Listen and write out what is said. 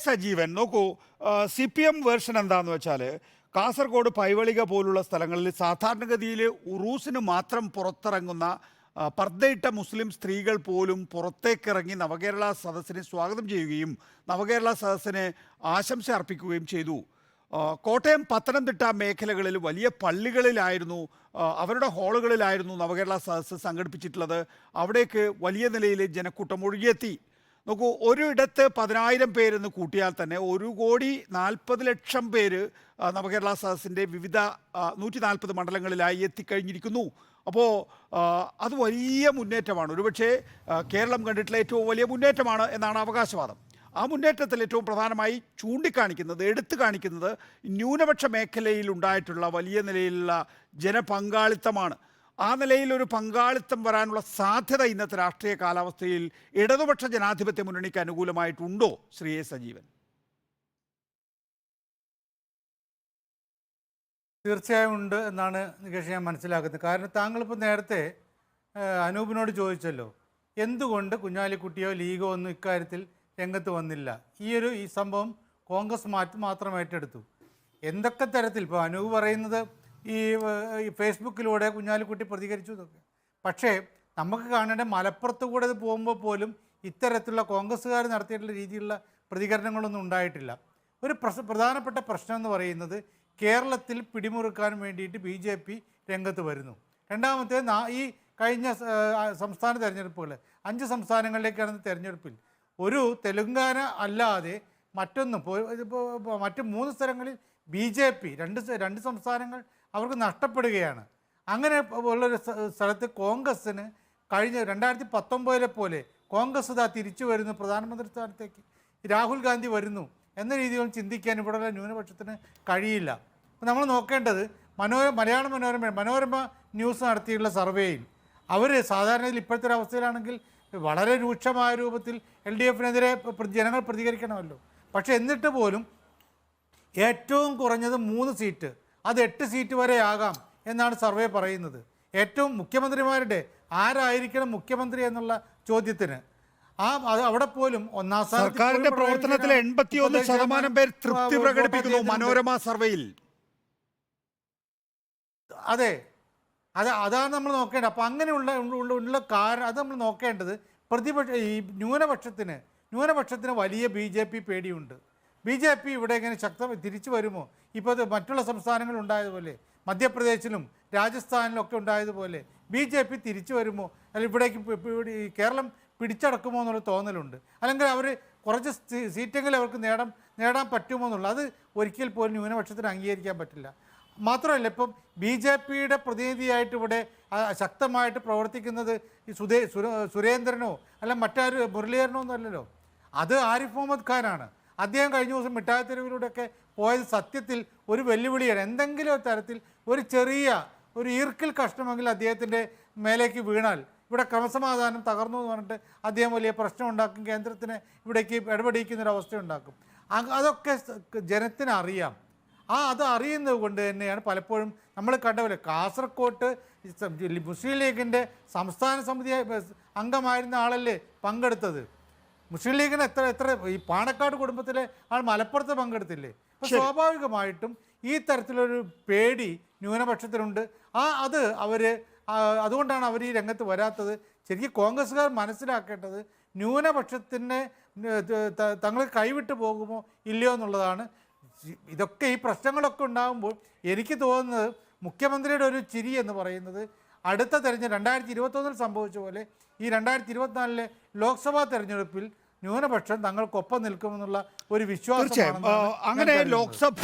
സജീവൻ നോക്കൂ, CPM version എന്താണെന്ന് വെച്ചാൽ കാസർഗോഡ് പൈവളിക പോലുള്ള സ്ഥലങ്ങളിൽ സാധാരണഗതിയിൽ ഉറൂസിന് മാത്രം പുറത്തിറങ്ങുന്ന പർദ്ദയിട്ട മുസ്ലിം സ്ത്രീകൾ പോലും പുറത്തേക്കിറങ്ങി നവകേരള സദസ്സിനെ സ്വാഗതം ചെയ്യുകയും നവകേരള സദസ്സിന് ആശംസ അർപ്പിക്കുകയും ചെയ്തു. കോട്ടയം, പത്തനംതിട്ട മേഖലകളിൽ വലിയ പള്ളികളിലായിരുന്നു, അവരുടെ ഹാളുകളിലായിരുന്നു നവകേരള സദസ്സ് സംഘടിപ്പിച്ചിട്ടുള്ളത്. അവിടേക്ക് വലിയ നിലയിൽ ജനക്കൂട്ടം ഒഴുകിയെത്തി. നോക്കൂ, ഒരിടത്ത് 10,000 പേരെന്ന് കൂട്ടിയാൽ തന്നെ 1,40,00,000 പേര് നവകേരള സദസ്സിൻ്റെ വിവിധ 140 മണ്ഡലങ്ങളിലായി എത്തിക്കഴിഞ്ഞിരിക്കുന്നു. അപ്പോൾ അത് വലിയ മുന്നേറ്റമാണ്. ഒരുപക്ഷെ കേരളം കണ്ടിട്ടുള്ള ഏറ്റവും വലിയ മുന്നേറ്റമാണ് എന്നാണ് അവകാശവാദം. ആ മുന്നേറ്റത്തിൽ ഏറ്റവും പ്രധാനമായി ചൂണ്ടിക്കാണിക്കുന്നത്, എടുത്തു കാണിക്കുന്നത് ന്യൂനപക്ഷ മേഖലയിൽ ഉണ്ടായിട്ടുള്ള വലിയ നിലയിലുള്ള ജനപങ്കാളിത്തമാണ്. ആ നിലയിൽ ഒരു പങ്കാളിത്തം വരാനുള്ള സാധ്യത ഇന്നത്തെ രാഷ്ട്രീയ കാലാവസ്ഥയിൽ ഇടതുപക്ഷ ജനാധിപത്യ മുന്നണിക്ക് അനുകൂലമായിട്ടുണ്ടോ ശ്രീ എ സജീവൻ? തീർച്ചയായും ഉണ്ട് എന്നാണ് നികേഷ് ഞാൻ മനസ്സിലാക്കുന്നത്. കാരണം താങ്കളിപ്പോൾ നേരത്തെ അനൂപിനോട് ചോദിച്ചല്ലോ, എന്തുകൊണ്ട് കുഞ്ഞാലിക്കുട്ടിയോ ലീഗോ ഒന്നും ഇക്കാര്യത്തിൽ രംഗത്ത് വന്നില്ല. ഈ സംഭവം കോൺഗ്രസ് മാത്രം ഏറ്റെടുത്തു. എന്തൊക്കെ തരത്തിൽ ഇപ്പോൾ അനൂപ് പറയുന്നത് ഈ ഫേസ്ബുക്കിലൂടെ കുഞ്ഞാലിക്കുട്ടി പ്രതികരിച്ചു എന്നൊക്കെ. പക്ഷേ നമുക്ക് കാണേണ്ട മലപ്പുറത്ത് കൂടെ ഇത് പോകുമ്പോൾ പോലും ഇത്തരത്തിലുള്ള കോൺഗ്രസ്സുകാർ നടത്തിയിട്ടുള്ള രീതിയിലുള്ള പ്രതികരണങ്ങളൊന്നും ഉണ്ടായിട്ടില്ല. ഒരു പ്രധാനപ്പെട്ട പ്രശ്നം എന്ന് പറയുന്നത് കേരളത്തിൽ പിടിമുറുക്കാൻ വേണ്ടിയിട്ട് BJP രംഗത്ത് വരുന്നു. രണ്ടാമത്തെ ഈ കഴിഞ്ഞ സംസ്ഥാന തെരഞ്ഞെടുപ്പുകൾ 5 സംസ്ഥാനങ്ങളിലേക്ക് നടന്ന തെരഞ്ഞെടുപ്പിൽ ഒരു തെലുങ്കാന അല്ലാതെ മറ്റൊന്നും ഇപ്പോൾ മറ്റ് 3 സ്ഥലങ്ങളിൽ BJP രണ്ട് സംസ്ഥാനങ്ങൾ അവർക്ക് നഷ്ടപ്പെടുകയാണ്. അങ്ങനെ ഉള്ളൊരു സ്ഥലത്ത് കോൺഗ്രസ്സിന് കഴിഞ്ഞ 2019 പോലെ കോൺഗ്രസ് ഇതാ തിരിച്ചു വരുന്നു, പ്രധാനമന്ത്രി സ്ഥാനത്തേക്ക് രാഹുൽ ഗാന്ധി വരുന്നു എന്ന രീതിയിൽ ചിന്തിക്കാൻ ഇവിടെയുള്ള ന്യൂനപക്ഷത്തിന് കഴിയില്ല. അപ്പോൾ നമ്മൾ നോക്കേണ്ടത് മലയാള മനോരമ ന്യൂസ് നടത്തിയുള്ള സർവേയിൽ അവർ സാധാരണയിൽ ഇപ്പോഴത്തെ ഒരു അവസ്ഥയിലാണെങ്കിൽ വളരെ രൂക്ഷമായ രൂപത്തിൽ LDFനെതിരെ ജനങ്ങൾ പ്രതികരിക്കണമല്ലോ. പക്ഷേ എന്നിട്ട് പോലും ഏറ്റവും കുറഞ്ഞത് 3 സീറ്റ്, അത് 8 സീറ്റ് വരെ ആകാം എന്നാണ് സർവേ പറയുന്നത്. ഏറ്റവും മുഖ്യമന്ത്രിമാരുടെ ആരായിരിക്കണം മുഖ്യമന്ത്രി എന്നുള്ള ചോദ്യത്തിന് അവിടെ പോലും ഒന്നാം സർക്കാരിന്റെ പ്രവർത്തനത്തിൽ 81% പേർ തൃപ്തി പ്രകടിപ്പിക്കുന്നു മനോരമ സർവേയിൽ. അതെ, അതാണ് നമ്മൾ നോക്കേണ്ടത്. അപ്പം അങ്ങനെയുള്ള കാരണം അത് നമ്മൾ നോക്കേണ്ടത്. ഈ ന്യൂനപക്ഷത്തിന് വലിയ BJP പേടിയുണ്ട്. BJP ഇവിടെ എങ്ങനെ തിരിച്ചു വരുമോ? ഇപ്പോൾ അത് മറ്റുള്ള സംസ്ഥാനങ്ങളിൽ ഉണ്ടായതുപോലെ, മധ്യപ്രദേശിലും രാജസ്ഥാനിലും ഒക്കെ ഉണ്ടായതുപോലെ BJP തിരിച്ചു വരുമോ, അല്ലെങ്കിൽ ഇവിടേക്ക് കേരളം പിടിച്ചടക്കുമോ എന്നുള്ള തോന്നലുണ്ട്. അല്ലെങ്കിൽ അവർ കുറച്ച് സീറ്റെങ്കിലും അവർക്ക് നേടാൻ പറ്റുമോ എന്നുള്ളത് അത് ഒരിക്കൽ പോലും ന്യൂനപക്ഷത്തിന് അംഗീകരിക്കാൻ പറ്റില്ല. മാത്രമല്ല, ഇപ്പം BJPയുടെ പ്രതിനിധിയായിട്ട് ഇവിടെ ശക്തമായിട്ട് പ്രവർത്തിക്കുന്നത് ഈ സുരേന്ദ്രനോ അല്ല മറ്റാരും മുരളീധരനോ ഒന്നും അല്ലല്ലോ. അത് ആരിഫ് മുഹമ്മദ് ഖാനാണ്. അദ്ദേഹം കഴിഞ്ഞ ദിവസം മിഠായിത്തെരുവിലൂടെയൊക്കെ പോയത് സത്യത്തിൽ ഒരു വെല്ലുവിളിയാണ്. എന്തെങ്കിലും തരത്തിൽ ഒരു ഈർക്കിൽ കഷ്ണമെങ്കിൽ അദ്ദേഹത്തിൻ്റെ മേലേക്ക് വീണാൽ ഇവിടെ ക്രമസമാധാനം തകർന്നു എന്ന് പറഞ്ഞിട്ട് അദ്ദേഹം വലിയ പ്രശ്നം ഉണ്ടാക്കും, കേന്ദ്രത്തിന് ഇവിടേക്ക് ഇടപെടിക്കുന്നൊരവസ്ഥ ഉണ്ടാക്കും. അതൊക്കെ ജനത്തിന് അറിയാം. അത് അറിയുന്നത് കൊണ്ട് തന്നെയാണ് പലപ്പോഴും നമ്മൾ കണ്ടപോലെ കാസർകോട്ട് മുസ്ലിം ലീഗിൻ്റെ സംസ്ഥാന സമിതി അംഗമായിരുന്ന ആളല്ലേ പങ്കെടുത്തത്. മുസ്ലിം ലീഗിന് എത്ര ഈ പാണക്കാട് കുടുംബത്തിലെ ആൾ മലപ്പുറത്ത് പങ്കെടുത്തില്ലേ? അപ്പോൾ സ്വാഭാവികമായിട്ടും ഈ തരത്തിലൊരു പേടി ന്യൂനപക്ഷത്തിനുണ്ട്. അതുകൊണ്ടാണ് അവർ ഈ രംഗത്ത് വരാത്തത്. ശരിക്കും കോൺഗ്രസ്സുകാർ മനസ്സിലാക്കേണ്ടത് ന്യൂനപക്ഷത്തിനെ തങ്ങൾ കൈവിട്ട് പോകുമോ ഇല്ലയോ എന്നുള്ളതാണ്. ഇതൊക്കെ ഈ പ്രശ്നങ്ങളൊക്കെ ഉണ്ടാകുമ്പോൾ എനിക്ക് തോന്നുന്നത് മുഖ്യമന്ത്രിയുടെ ഒരു ചിരി എന്ന് പറയുന്നത് അടുത്ത തെരഞ്ഞെടുപ്പ് 2021 സംഭവിച്ച പോലെ ഈ 2024 ലോക്സഭാ തെരഞ്ഞെടുപ്പിൽ ന്യൂനപക്ഷം തങ്ങൾക്കൊപ്പം നിൽക്കുമെന്നുള്ള ഒരു വിശ്വാസം. അങ്ങനെ ലോക്സഭ